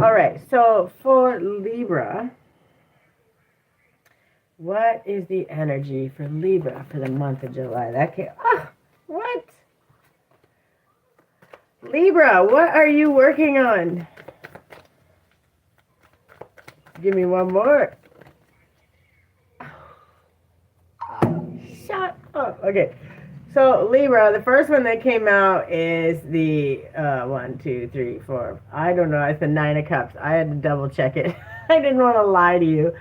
All right, so for Libra, what is the energy for Libra for the month of July? That can what? Libra, what are you working on? Give me one more. Shut up. Okay. So Libra, the first one that came out is the 1, 2, 3, 4. I don't know. It's the 9 of Cups. I had to double check it. I didn't want to lie to you.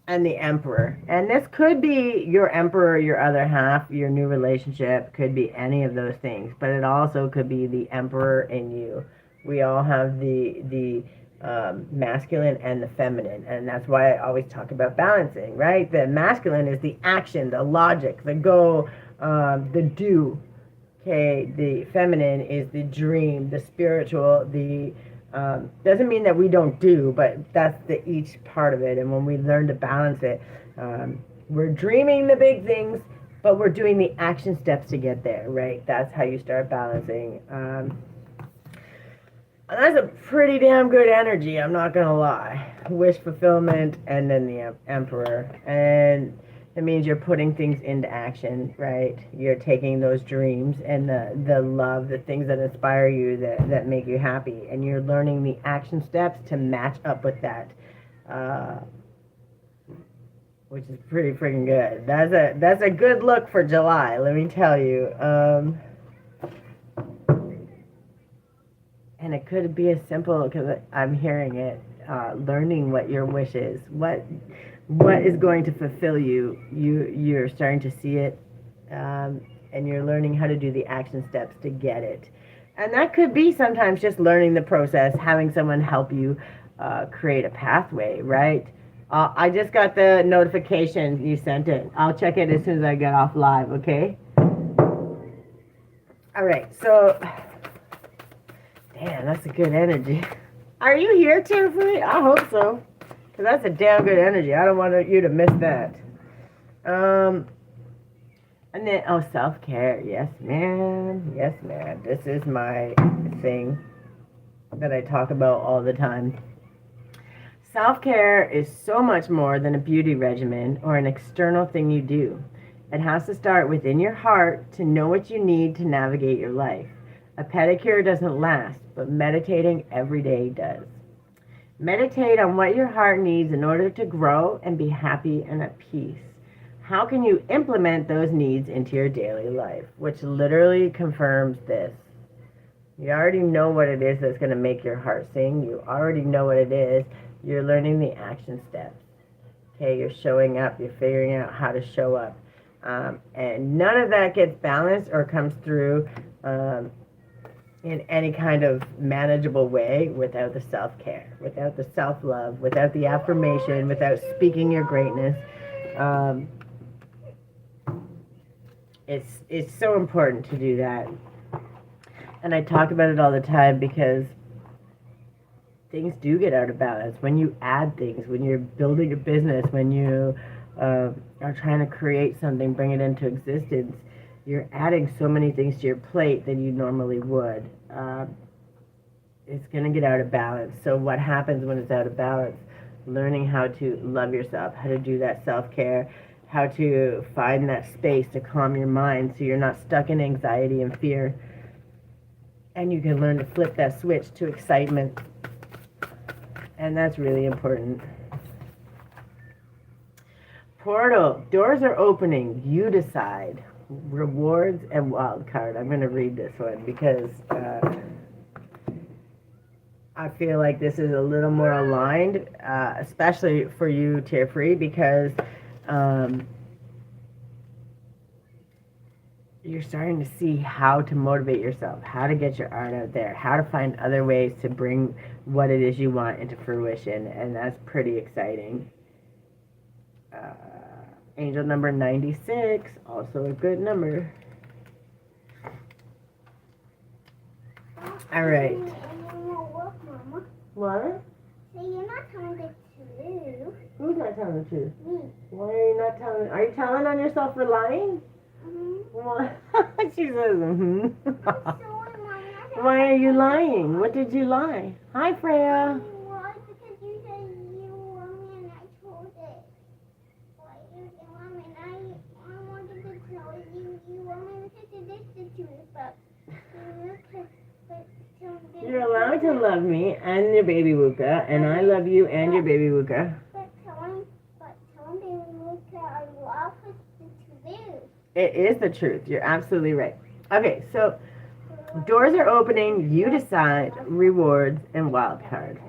And the Emperor. And this could be your Emperor, your other half, your new relationship. Could be any of those things. But it also could be the Emperor in you. We all have the masculine and the feminine, and that's why I always talk about balancing, right? The masculine is the action, the logic, the go, the do. Okay, the feminine is the dream, the spiritual, the doesn't mean that we don't do, but that's the each part of it. And when we learn to balance it, we're dreaming the big things, but we're doing the action steps to get there, right? That's how you start balancing. That's a pretty damn good energy, I'm not going to lie. Wish fulfillment and then the Emperor. And it means you're putting things into action, right? You're taking those dreams and the love, the things that inspire you, that make you happy. And you're learning the action steps to match up with that, which is pretty freaking good. That's a good look for July, let me tell you. And it could be as simple, because I'm hearing it, learning what your wish is, what is going to fulfill you. You're starting to see it, and you're learning how to do the action steps to get it. And that could be sometimes just learning the process, having someone help you create a pathway, right? I just got the notification you sent it. I'll check it as soon as I get off live, okay? All right, so... Damn, that's a good energy. Are you here, Tiffany? I hope so. Because that's a damn good energy. I don't want you to miss that. And then, self-care. Yes, ma'am. Yes, ma'am. This is my thing that I talk about all the time. Self-care is so much more than a beauty regimen or an external thing you do. It has to start within your heart to know what you need to navigate your life. A pedicure doesn't last, but meditating every day does. Meditate on what your heart needs in order to grow and be happy and at peace. How can you implement those needs into your daily life? Which literally confirms this. You already know what it is that's going to make your heart sing. You already know what it is. You're learning the action steps. Okay, you're showing up. You're figuring out how to show up. And none of that gets balanced or comes through in any kind of manageable way without the self-care, without the self-love, without the affirmation, without speaking your greatness. It's so important to do that. And I talk about it all the time because things do get out of balance. When you add things, when you're building a business, when you are trying to create something, bring it into existence, you're adding so many things to your plate than you normally would. It's going to get out of balance. So what happens when it's out of balance? Learning how to love yourself, how to do that self-care, how to find that space to calm your mind so you're not stuck in anxiety and fear. And you can learn to flip that switch to excitement. And that's really important. Portal, doors are opening. You decide. Rewards and wild card. I'm going to read this one because I feel like this is a little more aligned, especially for you, Tier Free, because you're starting to see how to motivate yourself, how to get your art out there, how to find other ways to bring what it is you want into fruition, and that's pretty exciting. Angel number 96, also a good number. All right. What? So you're not telling the truth. Who's not telling the truth? Me. Why are you not telling? Are you telling on yourself for lying? Mm-hmm. What? She says, mm-hmm. I'm sorry, Mommy. I Why are you lying? What did you lie? Hi, Freya. Why? Because you said you want me and I told it. Why you want me and I wanted to tell you you want me to do this to you, but You're allowed to love me and your baby Wuka, and I love you and your baby Wuka. But telling baby Luca I love is the truth. It is the truth. You're absolutely right. Okay, so doors are opening. You decide. Rewards and wild card.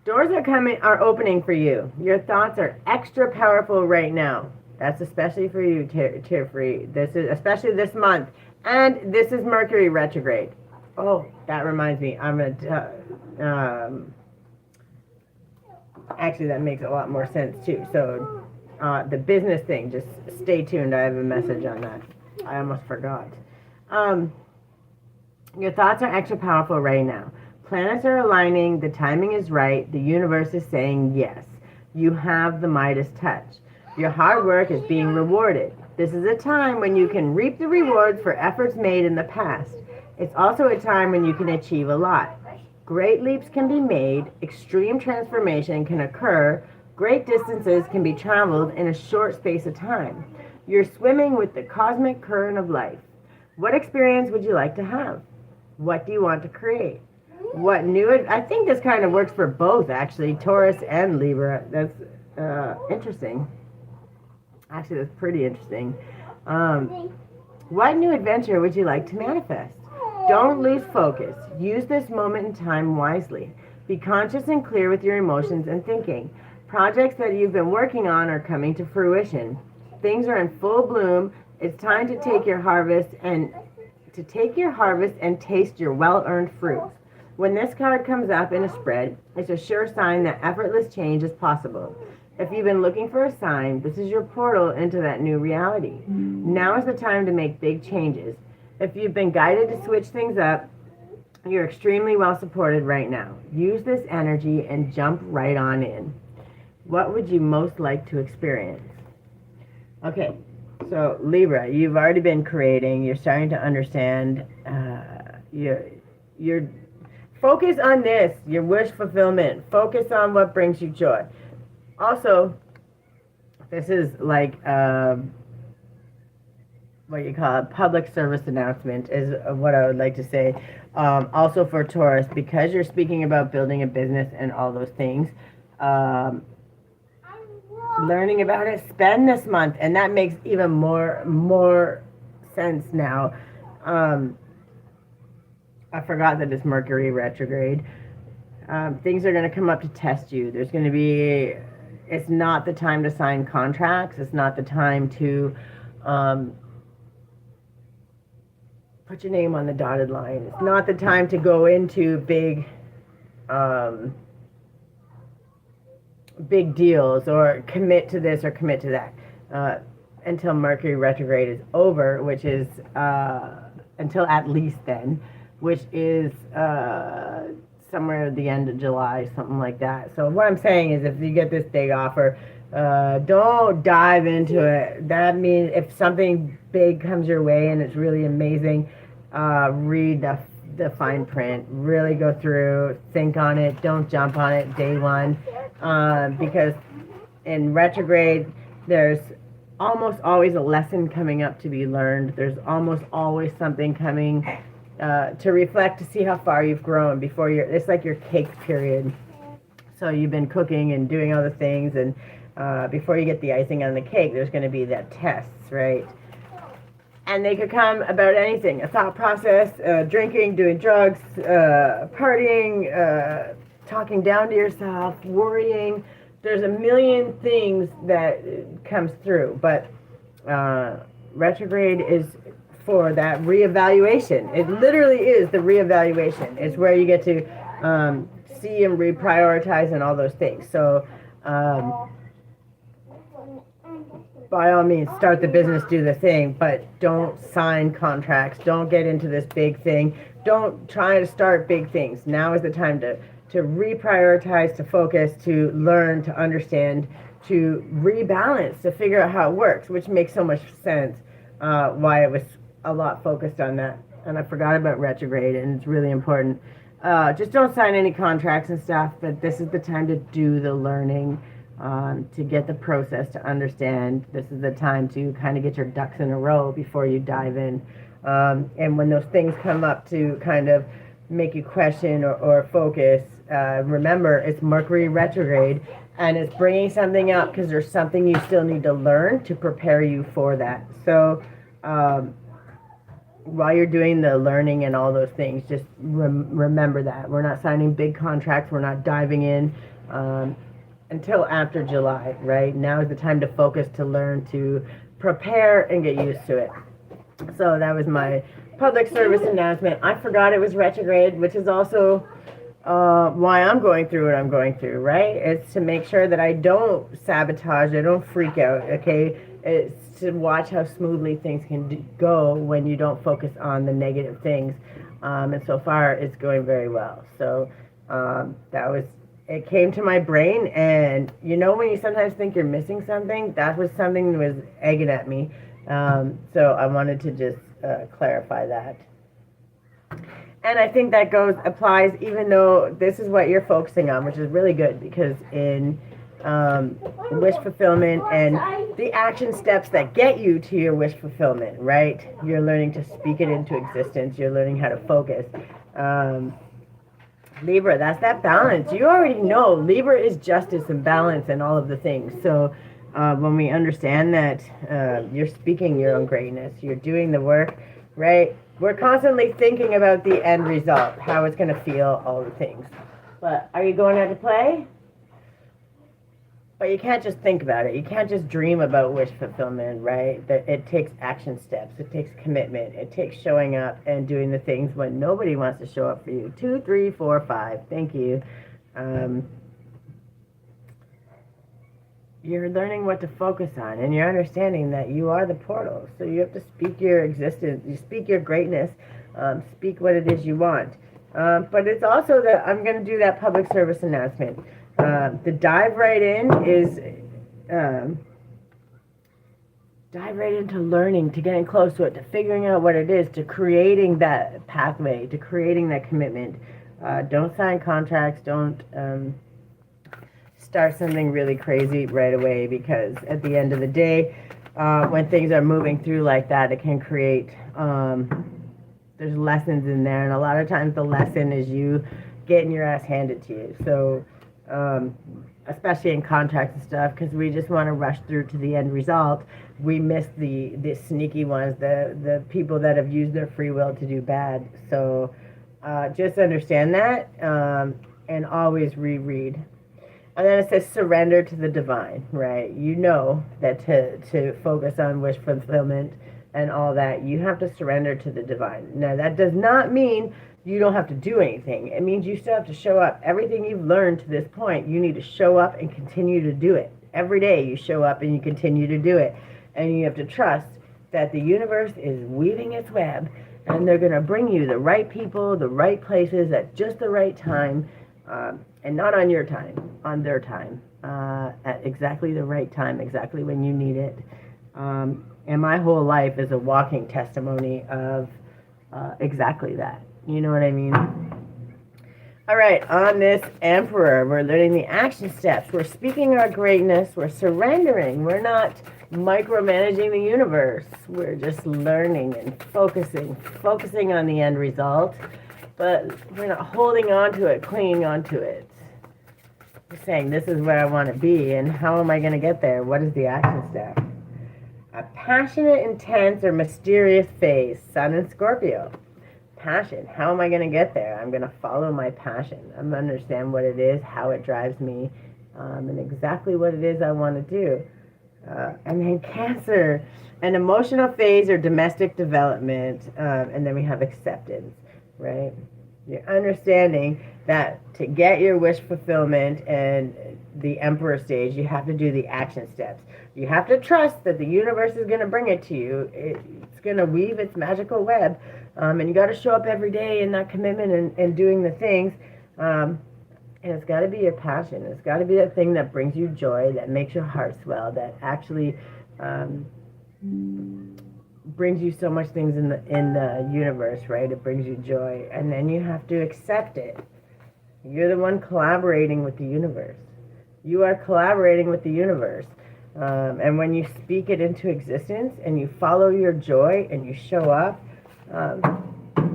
Doors are opening for you. Your thoughts are extra powerful right now. That's especially for you, Tearfree. This is especially this month, and this is Mercury retrograde. Oh, that reminds me. Actually, that makes a lot more sense too. So, the business thing. Just stay tuned. I have a message on that. I almost forgot. Your thoughts are extra powerful right now. Planets are aligning. The timing is right. The universe is saying yes. You have the Midas touch. Your hard work is being rewarded. This is a time when you can reap the rewards for efforts made in the past. It's also a time when you can achieve a lot. Great leaps can be made. Extreme transformation can occur. Great distances can be traveled in a short space of time. You're swimming with the cosmic current of life. What experience would you like to have? What do you want to create? What new? I think this kind of works for both, actually, Taurus and Libra. That's interesting. Actually, that's pretty interesting. What new adventure would you like to manifest? Don't lose focus. Use this moment in time wisely. Be conscious and clear with your emotions and thinking. Projects that you've been working on are coming to fruition. Things are in full bloom. It's time to take your harvest and taste your well-earned fruits. When this card comes up in a spread, it's a sure sign that effortless change is possible. If you've been looking for a sign, this is your portal into that new reality. Now is the time to make big changes. If you've been guided to switch things up, you're extremely well supported right now. Use this energy and jump right on in. What would you most like to experience? Okay, so Libra, you've already been creating. You're starting to understand. You're focus on this, your wish fulfillment. Focus on what brings you joy. Also, this is like what you call a public service announcement is what I would like to say. Also for Taurus, because you're speaking about building a business and all those things, learning about it, spend this month, and that makes even more sense now. I forgot that it's Mercury retrograde. Things are going to come up to test you. There's going to be, it's not the time to sign contracts. It's not the time to put your name on the dotted line. It's not the time to go into big deals or commit to this or commit to that until Mercury retrograde is over, which is until at least then, which is somewhere at the end of July, something like that. So what I'm saying is if you get this big offer, don't dive into it. That means if something big comes your way and it's really amazing, read the fine print, really go through, think on it, don't jump on it day one, because in retrograde, there's almost always a lesson coming up to be learned. There's almost always something coming to reflect, to see how far you've grown before it's like your cake period. So you've been cooking and doing all the things, and before you get the icing on the cake, there's going to be that tests, right? And they could come about anything, a thought process, drinking, doing drugs, partying, talking down to yourself, worrying. There's a million things that comes through, but retrograde is for that reevaluation. It literally is the reevaluation. It's where you get to see and reprioritize and all those things. So by all means, start the business, do the thing, but don't sign contracts. Don't get into this big thing. Don't try to start big things. Now is the time to reprioritize, to focus, to learn, to understand, to rebalance, to figure out how it works, which makes so much sense why it was a lot focused on that and I forgot about retrograde, and it's really important. Just don't sign any contracts and stuff, but this is the time to do the learning, to get the process, to understand. This is the time to kind of get your ducks in a row before you dive in. And when those things come up to kind of make you question or focus, remember it's Mercury retrograde, and it's bringing something up because there's something you still need to learn to prepare you for that. So while you're doing the learning and all those things, just remember that we're not signing big contracts, we're not diving in until after July. Right now is the time to focus, to learn, to prepare and get used to it. So that was my public service announcement. I forgot it was retrograde, which is also why I'm going through what I'm going through, right? It's to make sure that I don't sabotage, I don't freak out, okay? It's to watch how smoothly things can go when you don't focus on the negative things. And so far, it's going very well. So it came to my brain, and you know when you sometimes think you're missing something, that was something that was egging at me. So I wanted to just clarify that. And I think that applies even though this is what you're focusing on, which is really good, because in wish fulfillment and the action steps that get you to your wish fulfillment, right? You're learning to speak it into existence. You're learning how to focus. Libra, that's that balance. You already know Libra is justice and balance and all of the things. So when we understand that you're speaking your own greatness, you're doing the work, right? We're constantly thinking about the end result, how it's going to feel, all the things. But are you going out to play? But you can't just think about it. You can't just dream about wish fulfillment, right? It takes action steps. It takes commitment. It takes showing up and doing the things when nobody wants to show up for you. 2, 3, 4, 5. Thank you. You're learning what to focus on, and you're understanding that you are the portal. So you have to speak your existence. You speak your greatness. Speak what it is you want. But it's also that I'm going to do that public service announcement. The dive right in is dive right into learning, to getting close to it, to figuring out what it is, to creating that pathway, to creating that commitment. Don't sign contracts. Don't start something really crazy right away, because at the end of the day, when things are moving through like that, it can create, there's lessons in there, and a lot of times the lesson is you getting your ass handed to you. So especially in contracts and stuff, because we just want to rush through to the end result. We miss the sneaky ones, the people that have used their free will to do bad. So just understand that, and always reread. And then it says surrender to the divine, right? You know that to focus on wish fulfillment and all that, you have to surrender to the divine. Now, that does not mean you don't have to do anything. It means you still have to show up. Everything you've learned to this point, you need to show up and continue to do it. Every day you show up and you continue to do it. And you have to trust that the universe is weaving its web, and they're going to bring you the right people, the right places at just the right time. And not on your time, on their time, at exactly the right time, exactly when you need it. And my whole life is a walking testimony of exactly that. You know what I mean? All right, on this Emperor, we're learning the action steps. We're speaking our greatness. We're surrendering. We're not micromanaging the universe. We're just learning and focusing on the end result. But we're not holding on to it, clinging on to it. We're saying, this is where I want to be, and how am I going to get there? What is the action step? A passionate, intense, or mysterious phase, Sun and Scorpio. Passion. How am I going to get there? I'm going to follow my passion. I'm going to understand what it is, how it drives me, and exactly what it is I want to do. And then Cancer, an emotional phase or domestic development, and then we have acceptance. Right? You're understanding that to get your wish fulfillment and the Emperor stage, you have to do the action steps. You have to trust that the universe is going to bring it to you. It's going to weave its magical web. And you got to show up every day in that commitment and doing the things. And it's got to be your passion. It's got to be that thing that brings you joy, that makes your heart swell, that actually brings you so much things in the universe, right? It brings you joy, and then you have to accept it. You're the one collaborating with the universe. You are collaborating with the universe. And when you speak it into existence and you follow your joy and you show up, um,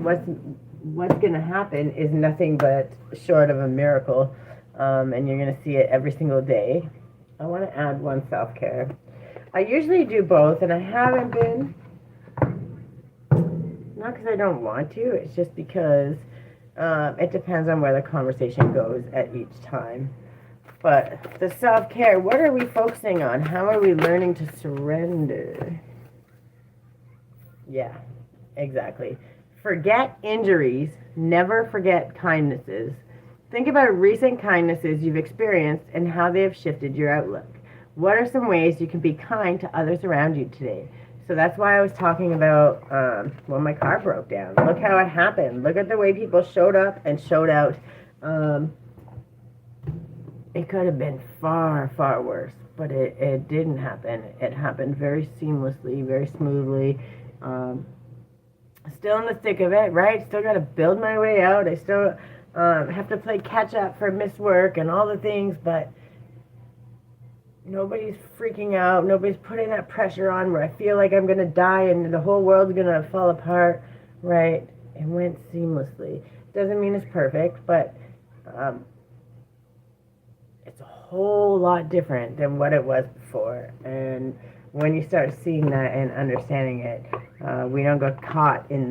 what's going to happen is nothing but short of a miracle. And you're going to see it every single day. I want to add one self-care. I usually do both, and I haven't been. Not because I don't want to, it's just because it depends on where the conversation goes at each time. But the self-care, what are we focusing on? How are we learning to surrender? Yeah, exactly. Forget injuries, never forget kindnesses. Think about recent kindnesses you've experienced and how they have shifted your outlook. What are some ways you can be kind to others around you today? So that's why I was talking about when my car broke down. Look how it happened. Look at the way people showed up and showed out. It could have been far, far worse, but it didn't happen. It happened very seamlessly, very smoothly. Still in the thick of it, right? Still got to build my way out. I still have to play catch up for missed work and all the things, but nobody's freaking out. Nobody's putting that pressure on where I feel like I'm going to die and the whole world's going to fall apart, right? It went seamlessly. Doesn't mean it's perfect, but it's a whole lot different than what it was before. And when you start seeing that and understanding it, we don't get caught in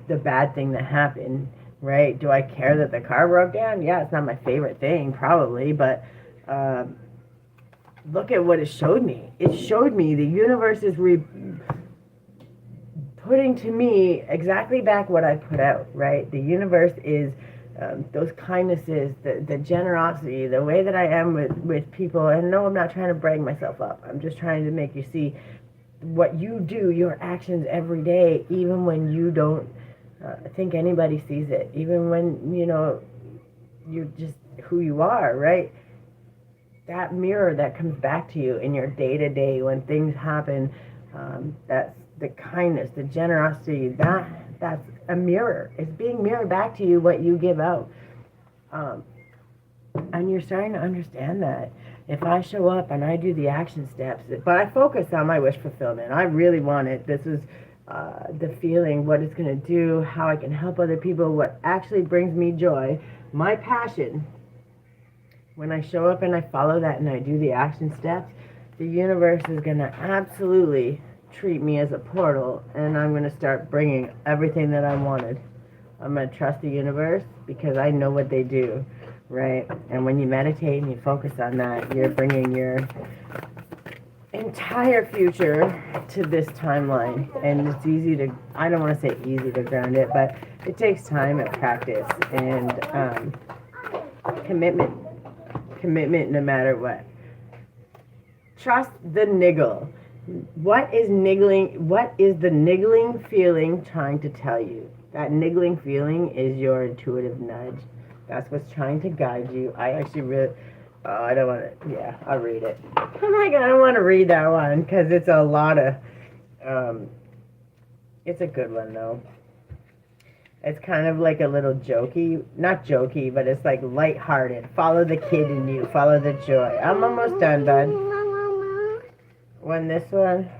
the bad thing that happened, right? Do I care that the car broke down? Yeah, it's not my favorite thing, probably, but look at what it showed me. It showed me the universe is putting to me exactly back what I put out, right? The universe is those kindnesses, the generosity, the way that I am with people. And no, I'm not trying to brag myself up. I'm just trying to make you see what you do, your actions every day, even when you don't think anybody sees it, even when, you're just who you are, right? That mirror that comes back to you in your day-to-day when things happen, that's the kindness, the generosity, that's a mirror. It's being mirrored back to you what you give out. And you're starting to understand that. If I show up and I do the action steps, but I focus on my wish fulfillment. I really want it. This is the feeling, what it's going to do, how I can help other people, what actually brings me joy, my passion. When I show up and I follow that and I do the action steps, the universe is going to absolutely treat me as a portal, and I'm going to start bringing everything that I wanted. I'm going to trust the universe because I know what they do, right? And when you meditate and you focus on that, you're bringing your entire future to this timeline. And it's easy to, I don't want to say easy to ground it, but it takes time and practice and commitment no matter what. Trust the niggle. What is the niggling feeling trying to tell you? That niggling feeling is your intuitive nudge. That's what's trying to guide you. I actually really, I don't want to, yeah, I'll read it. I'm like, I don't want to read that one because it's a lot of, it's a good one though. It's kind of like a little jokey, not jokey, but it's like lighthearted. Follow the kid in you, follow the joy. I'm almost done, bud. When this one,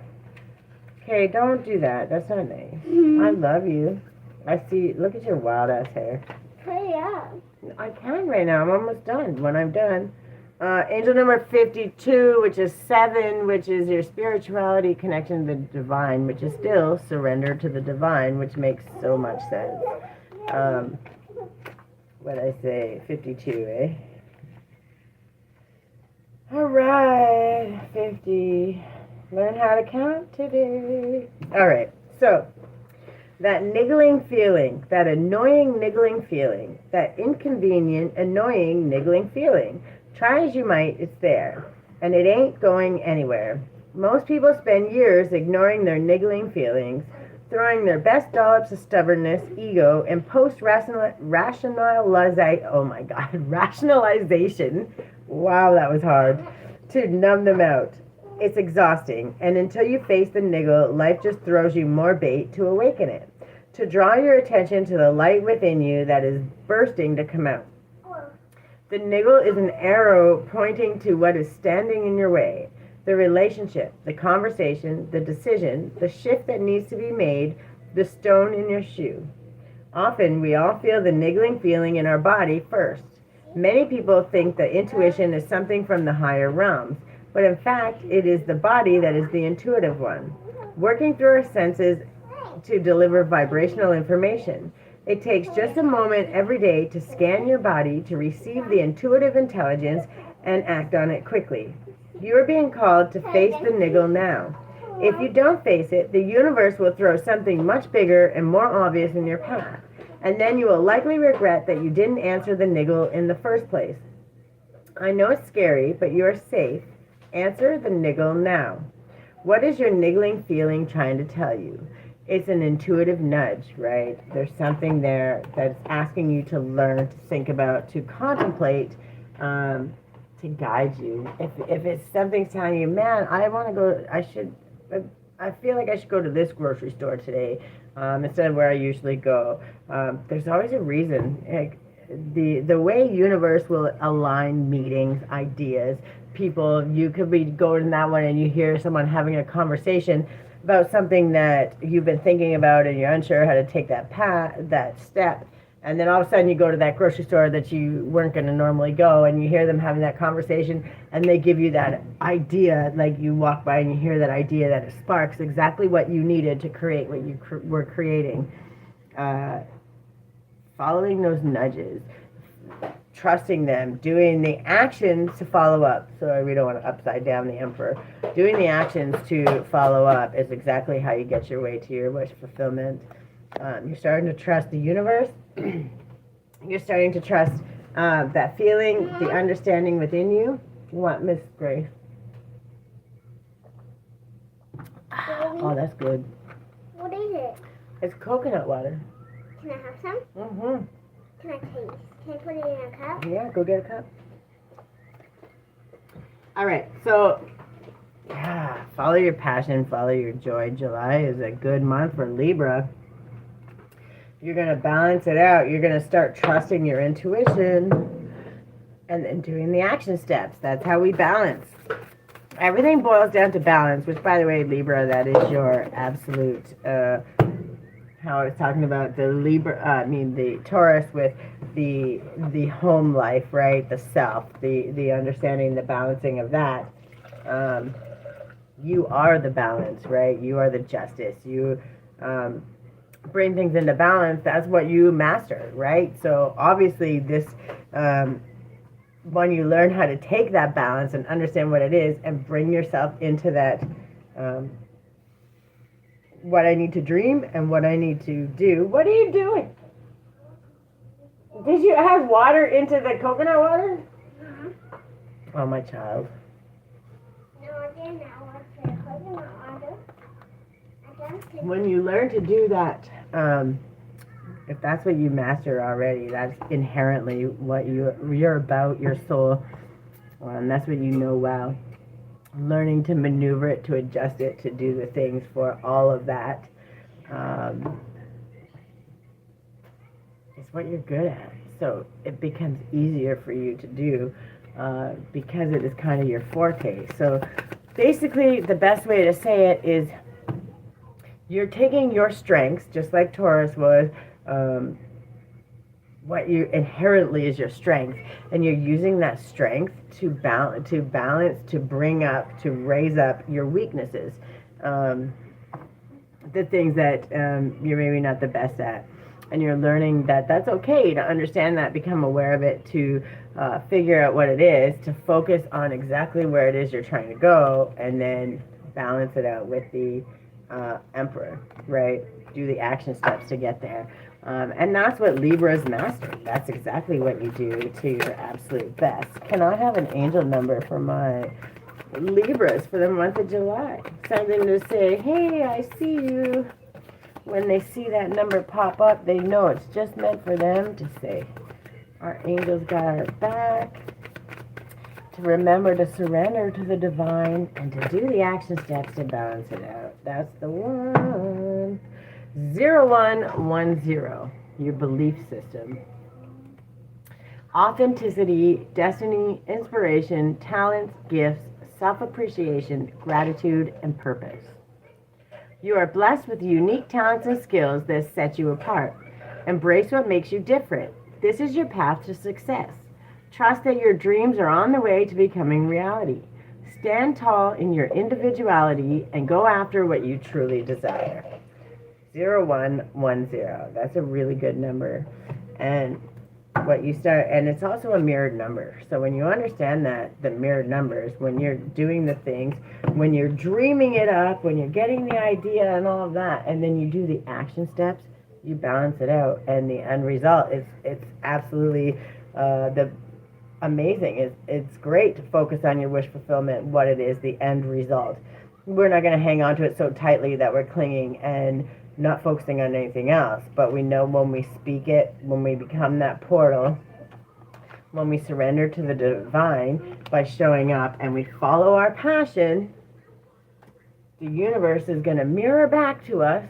okay, don't do that. That's not nice. I love you. I see, look at your wild ass hair. Hurry up. I can right now. I'm almost done. When I'm done. Angel number 52, which is 7, which is your spirituality connection to the divine, which is still surrender to the divine, which makes so much sense. What I say, 52, eh? All right, 50. Learn how to count today. All right, so that niggling feeling, that annoying niggling feeling, that inconvenient, annoying niggling feeling. Try as you might, it's there, and it ain't going anywhere. Most people spend years ignoring their niggling feelings, throwing their best dollops of stubbornness, ego, and rationalization. Wow, that was hard. To numb them out. It's exhausting, and until you face the niggle, life just throws you more bait to awaken it, to draw your attention to the light within you that is bursting to come out. The niggle is an arrow pointing to what is standing in your way, the relationship, the conversation, the decision, the shift that needs to be made, the stone in your shoe. Often we all feel the niggling feeling in our body first. Many people think that intuition is something from the higher realms, but in fact, it is the body that is the intuitive one, working through our senses to deliver vibrational information. It takes just a moment every day to scan your body to receive the intuitive intelligence and act on it quickly. You are being called to face the niggle now. If you don't face it, the universe will throw something much bigger and more obvious in your path, and then you will likely regret that you didn't answer the niggle in the first place. I know it's scary, but you are safe. Answer the niggle now. What is your niggling feeling trying to tell you? It's an intuitive nudge, right? There's something there that's asking you to learn, to think about, to contemplate, to guide you. If it's something telling you, man, I want to go, I feel like I should go to this grocery store today instead of where I usually go. There's always a reason. Like, the way universe will align meetings, ideas, people, you could be going to that one and you hear someone having a conversation about something that you've been thinking about and you're unsure how to take that step. And then all of a sudden you go to that grocery store that you weren't going to normally go and you hear them having that conversation and they give you that idea, like you walk by and you hear that idea that it sparks exactly what you needed to create what you were creating. Following those nudges, trusting them, doing the actions to follow up. Sorry, we don't want to upside down the emperor. Doing the actions to follow up is exactly how you get your way to your wish fulfillment. You're starting to trust the universe. You're starting to trust that feeling, the understanding within you. What, Miss Grace? Oh, that's good. What is it? It's coconut water. Can I have some? Mm-hmm. Can I taste? Can I put it in a cup? Yeah, go get a cup. All right, so yeah, follow your passion, follow your joy. July is a good month for Libra. You're going to balance it out. You're going to start trusting your intuition and then doing the action steps. That's how we balance. Everything boils down to balance, which, by the way, Libra, that is your absolute, how I was talking about the the Taurus with the home life, right? The self, the understanding, the balancing of that. You are the balance, right? You are the justice. You bring things into balance. That's what you master, right? So obviously this, when you learn how to take that balance and understand what it is and bring yourself into that, what I need to dream and what I need to do. What are you doing? Did you add water into the coconut water? Mm-hmm. Oh, my child. No, I didn't. I want to coconut water. When you learn to do that, if that's what you master already, that's inherently what you're about, your soul, and that's what you know well. Learning to maneuver it, to adjust it, to do the things for all of that, is what you're good at. So it becomes easier for you to do because it is kind of your forte. So basically, the best way to say it is you're taking your strengths, just like Taurus was, what you inherently is your strength, and you're using that strength to balance, to bring up, to raise up your weaknesses, the things that you're maybe not the best at, and you're learning that that's okay to understand that, become aware of it, to figure out what it is, to focus on exactly where it is you're trying to go, and then balance it out with the Emperor, right? Do the action steps to get there. And that's what Libra's mastered. That's exactly what you do to your absolute best. Can I have an angel number for my Libras for the month of July? Something to say, hey, I see you. When they see that number pop up, they know it's just meant for them to say, our angels got our back. to remember to surrender to the divine and to do the action steps to balance it out. That's the one. 0110, your belief system. Authenticity, destiny, inspiration, talents, gifts, self-appreciation, gratitude, and purpose. You are blessed with unique talents and skills that set you apart. Embrace what makes you different. This is your path to success. Trust that your dreams are on the way to becoming reality. Stand tall in your individuality and go after what you truly desire. 0110. That's a really good number. And and it's also a mirrored number. So when you understand that, the mirrored numbers, when you're doing the things, when you're dreaming it up, when you're getting the idea and all of that, and then you do the action steps, you balance it out, and the end result is it's absolutely amazing. It's great to focus on your wish fulfillment, what it is, the end result. We're not going to hang on to it so tightly that we're clinging and not focusing on anything else. But we know when we speak it, when we become that portal, when we surrender to the divine by showing up and we follow our passion, the universe is going to mirror back to us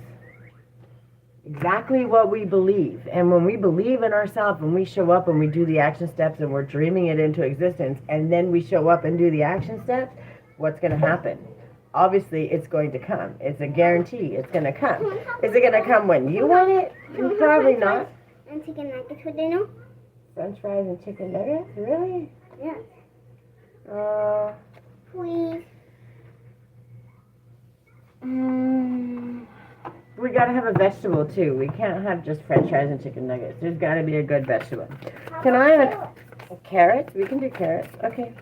exactly what we believe. And when we believe in ourselves and we show up and we do the action steps and we're dreaming it into existence, and then we show up and do the action steps, what's going to happen? Obviously, it's going to come. It's a guarantee. It's going to come. Is it going to come when you want it? Probably not. And chicken nuggets for dinner? French fries and chicken nuggets? Really? Yes. Please. We got to have a vegetable, too. We can't have just French fries and chicken nuggets. There's got to be a good vegetable. Can I have a carrot? We can do carrots. Okay.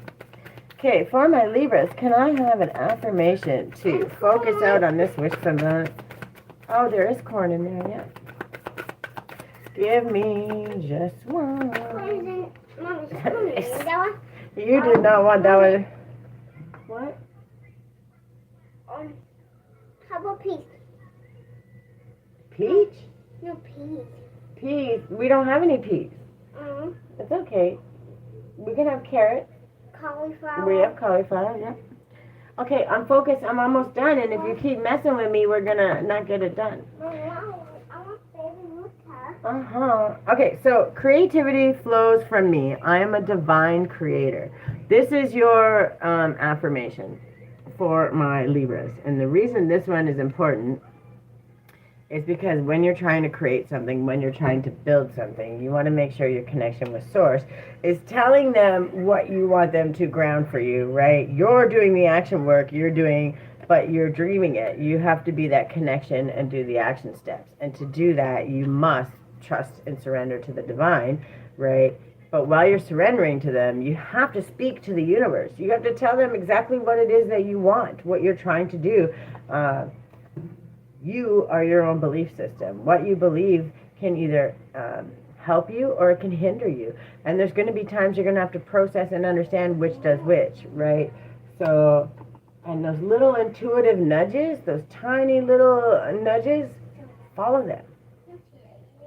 Okay, for my Libras, can I have an affirmation to focus out on this wish fulfillment? Oh, there is corn in there, yeah. Give me just one. You did not want that one. What? How about peach? Peach? No, peach. Peas. We don't have any peas. It's okay. We can have carrots. Cauliflower. We have cauliflower, yeah. Okay, I'm focused. I'm almost done, and if you keep messing with me, we're gonna not get it done. Okay, so creativity flows from me. I am a divine creator. This is your affirmation for my Libras, and the reason this one is important is because when you're trying to create something, when you're trying to build something, you want to make sure your connection with Source is telling them what you want them to ground for you, right? You're doing the action work, but you're dreaming it. You have to be that connection and do the action steps. And to do that, you must trust and surrender to the divine, right? But while you're surrendering to them, you have to speak to the universe. You have to tell them exactly what it is that you want, what you're trying to do. You are your own belief system. What you believe can either help you or it can hinder you. And there's going to be times you're going to have to process and understand which does which, right? So, and those little intuitive nudges, those tiny little nudges, follow them.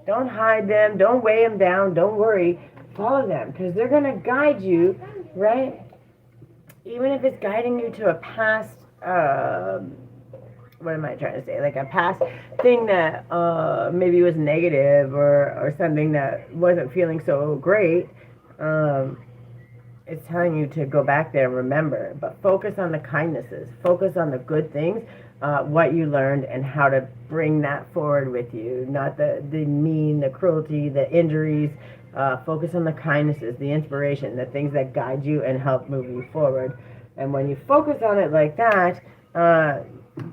Don't hide them. Don't weigh them down. Don't worry. Follow them because they're going to guide you, right? Even if it's guiding you to a past what am I trying to say? Like a past thing that maybe was negative or something that wasn't feeling so great. It's telling you to go back there and remember. But focus on the kindnesses. Focus on the good things, what you learned, and how to bring that forward with you. Not the mean, the cruelty, the injuries. Focus on the kindnesses, the inspiration, the things that guide you and help move you forward. And when you focus on it like that,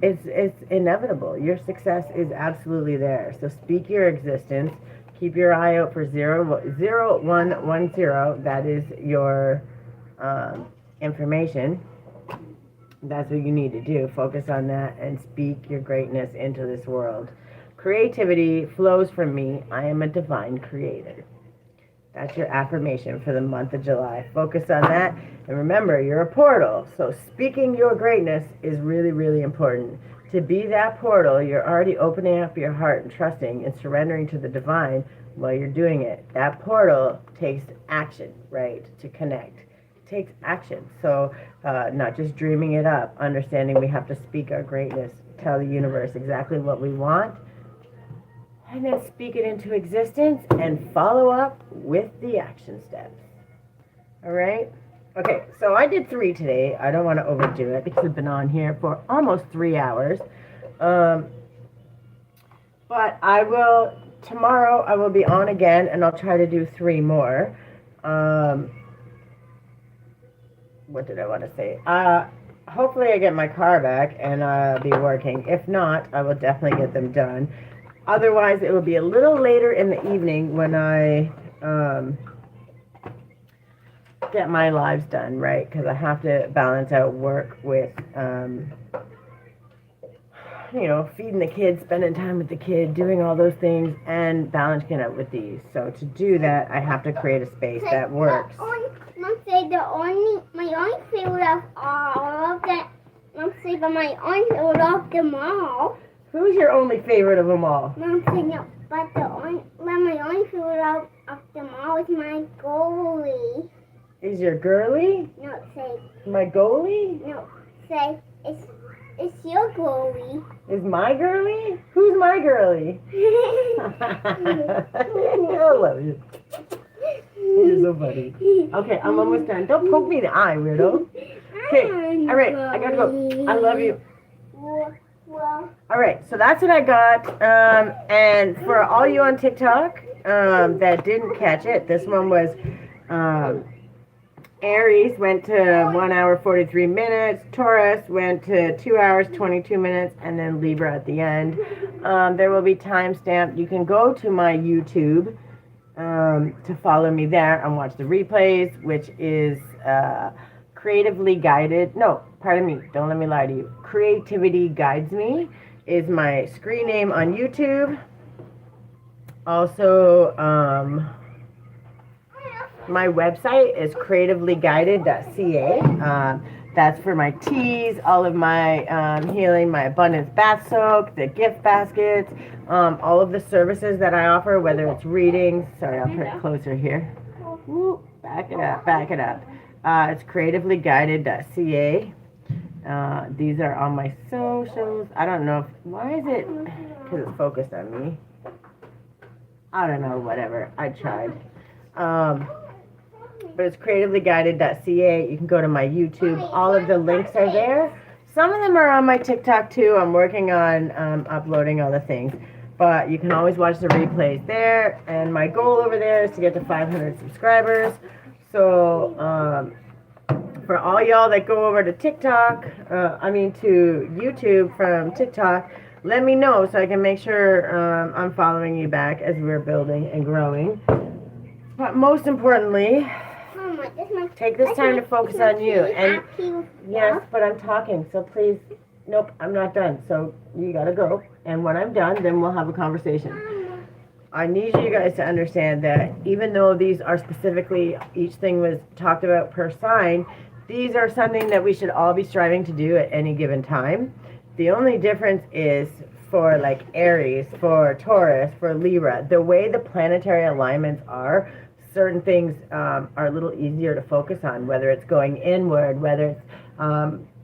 it's inevitable. Your success is absolutely there. So speak your existence. Keep your eye out for 0110. That is your information. That's what you need to do. Focus on that and speak your greatness into this world. Creativity flows from me. I am a divine creator. That's your affirmation for the month of July. Focus on that. And remember, you're a portal. So speaking your greatness is really, really important. To be that portal, you're already opening up your heart and trusting and surrendering to the divine while you're doing it. That portal takes action, right, to connect. takes action. So not just dreaming it up, understanding we have to speak our greatness, tell the universe exactly what we want, and then speak it into existence and follow up with the action steps. All right? Okay, so I did 3 today. I don't want to overdo it because I've been on here for almost 3 hours. But tomorrow I will be on again and I'll try to do 3 more. What did I want to say? Hopefully I get my car back and I'll be working. If not, I will definitely get them done. Otherwise, it will be a little later in the evening when I get my lives done, right? Because I have to balance out work with, feeding the kids, spending time with the kid, doing all those things, and balancing it with these. So to do that, I have to create a space that works. Mom said my only favorite of all of them. Mom said, but my only favorite of them all. Who's your only favorite of them all? Mom said, no, but my only favorite of them all is my goalie. Is your girly? No, say. My goalie? No, say, it's your goalie. Is my girly? Who's my girly? I love you. You're so funny. Okay, I'm almost done. Don't poke me in the eye, weirdo. Okay, all right, I gotta go. I love you. Well. All right, so that's what I got. And for all you on TikTok that didn't catch it, this one was Aries went to 1 hour 43 minutes. Taurus went to 2 hours 22 minutes, and then Libra at the end. There will be timestamp. You can go to my YouTube to follow me there and watch the replays, which is Creatively Guided. No, pardon me. Don't let me lie to you. Creativity Guides Me is my screen name on YouTube. Also, my website is creativelyguided.ca. That's for my teas, all of my healing, my abundance bath soak, the gift baskets, all of the services that I offer, whether it's readings. Sorry, I'll put it closer here. Woo, back it up, back it up. It's creativelyguided.ca. These are on my socials. I don't know why is it, because it's focused on me. I don't know, whatever. I tried. But it's creativelyguided.ca. You can go to my YouTube. All of the links are there. Some of them are on my TikTok too. I'm working on uploading all the things. But you can always watch the replays there. And my goal over there is to get to 500 subscribers. So for all y'all that go over to TikTok, to YouTube from TikTok, let me know so I can make sure I'm following you back as we're building and growing. But most importantly, take this time to focus on you. And yes, but I'm talking, so please, nope, I'm not done. So you gotta go. And when I'm done, then we'll have a conversation. I need you guys to understand that even though these are specifically, each thing was talked about per sign, these are something that we should all be striving to do at any given time. The only difference is for like Aries, for Taurus, for Libra, the way the planetary alignments are, certain things are a little easier to focus on, whether it's going inward, whether it's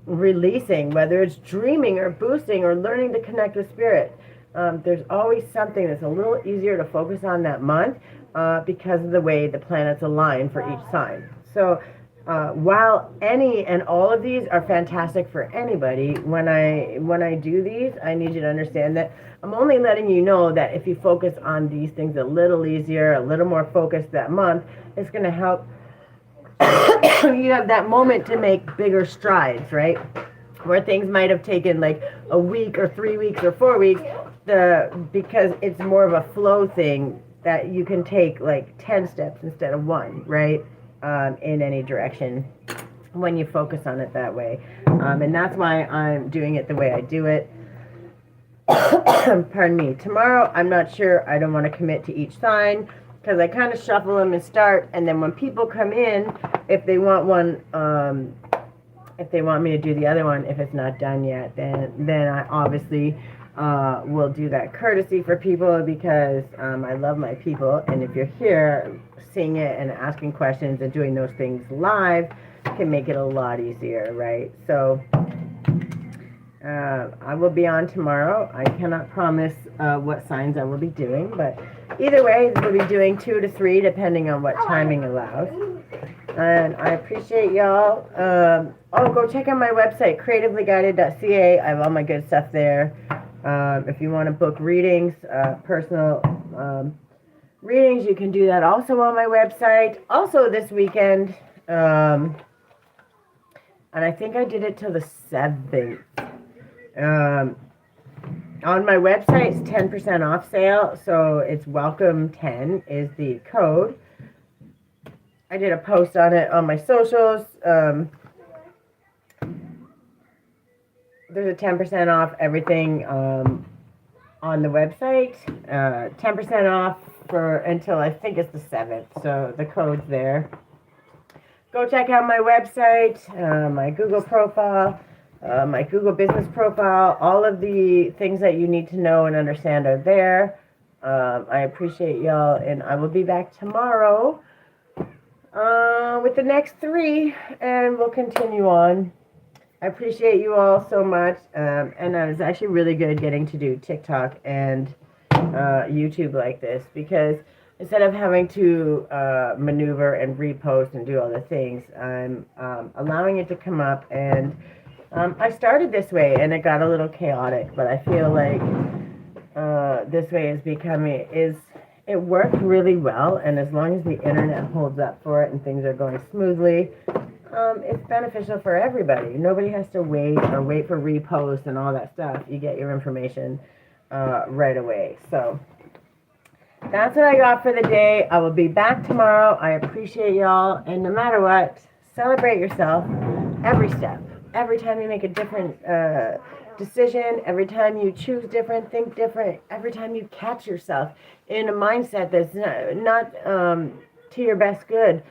releasing, whether it's dreaming or boosting or learning to connect with spirit. There's always something that's a little easier to focus on that month because of the way the planets align for each sign. So while any and all of these are fantastic for anybody, when I do these, I need you to understand that I'm only letting you know that if you focus on these things a little easier, a little more focused that month, it's going to help you have that moment to make bigger strides, right? Where things might have taken like a week or 3 weeks or 4 weeks, because it's more of a flow thing that you can take like 10 steps instead of 1, right? In any direction when you focus on it that way. And that's why I'm doing it the way I do it. Pardon me. Tomorrow, I'm not sure. I don't want to commit to each sign because I kind of shuffle them and start. And then when people come in, if they want one, if they want me to do the other one, if it's not done yet, then I obviously will do that courtesy for people because I love my people. And if you're here seeing it and asking questions and doing those things live, can make it a lot easier, right? So I will be on tomorrow. I cannot promise what signs I will be doing, but either way, we'll be doing 2 to 3 depending on what timing allows. And I appreciate y'all. Go check out my website, creativelyguided.ca. I have all my good stuff there. If you want to book readings, personal readings, you can do that also on my website. Also this weekend, and I think I did it till the 7th. On my website, it's 10% off sale, so it's welcome 10 is the code. I did a post on it on my socials. There's a 10% off everything on the website. 10% off for until I think it's the 7th, so the code's there. Go check out my website, my Google profile, my Google business profile. All of the things that you need to know and understand are there. I appreciate y'all, and I will be back tomorrow with the next 3, and we'll continue on. I appreciate you all so much, and it was actually really good getting to do TikTok and YouTube like this, because instead of having to maneuver and repost and do all the things, I'm allowing it to come up. And I started this way and it got a little chaotic, but I feel like this way it worked really well, and as long as the internet holds up for it and things are going smoothly, it's beneficial for everybody. Nobody has to wait for reposts and all that stuff. You get your information right away. So that's what I got for the day. I will be back tomorrow. I appreciate y'all. And no matter what, celebrate yourself every step. Every time you make a different decision, every time you choose different, think different, every time you catch yourself in a mindset that's not to your best good,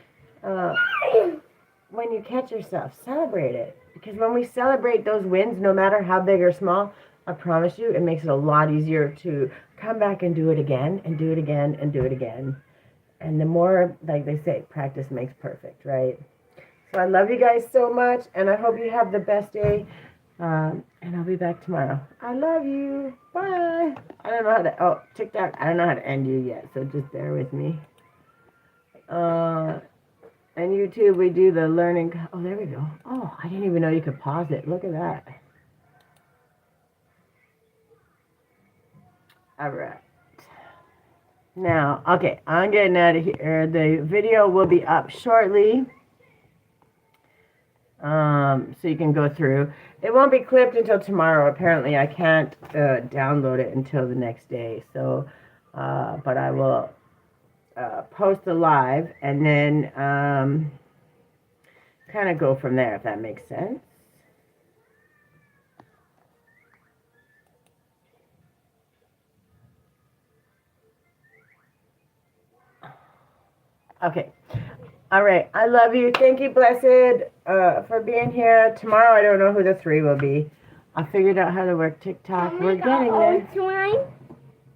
when you catch yourself, celebrate it. Because when we celebrate those wins, no matter how big or small, I promise you, it makes it a lot easier to come back and do it again, and do it again, and do it again. And the more, like they say, practice makes perfect, right? So I love you guys so much, and I hope you have the best day. And I'll be back tomorrow. I love you. Bye. I don't know how to, TikTok, I don't know how to end you yet, so just bear with me. And YouTube, we do the learning. Oh, there we go. Oh, I didn't even know you could pause it. Look at that. All right. Now, okay, I'm getting out of here. The video will be up shortly. So you can go through. It won't be clipped until tomorrow. Apparently, I can't download it until the next day. So, but I will post the live and then kind of go from there, if that makes sense. Okay. All right. I love you. Thank you, Blessed, for being here. Tomorrow, I don't know who the 3 will be. I figured out how to work TikTok. We're getting there. Slime?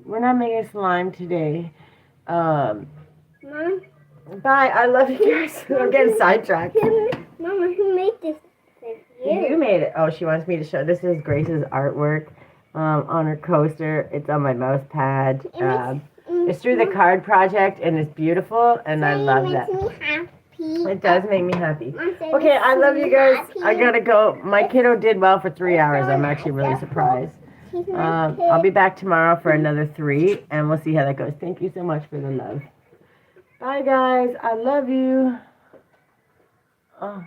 We're not making slime today. Mom? Bye. I love you guys. I'm getting sidetracked. Mama, who made this? You made it. Oh, she wants me to show. This is Grace's artwork on her coaster. It's on my mouse pad. It's through the card project, and it's beautiful, and I love that. It makes me happy. It does make me happy. Okay, I love you guys. I gotta go. My kiddo did well for 3 hours. I'm actually really surprised. I'll be back tomorrow for another 3, and we'll see how that goes. Thank you so much for the love. Bye, guys. I love you. Oh.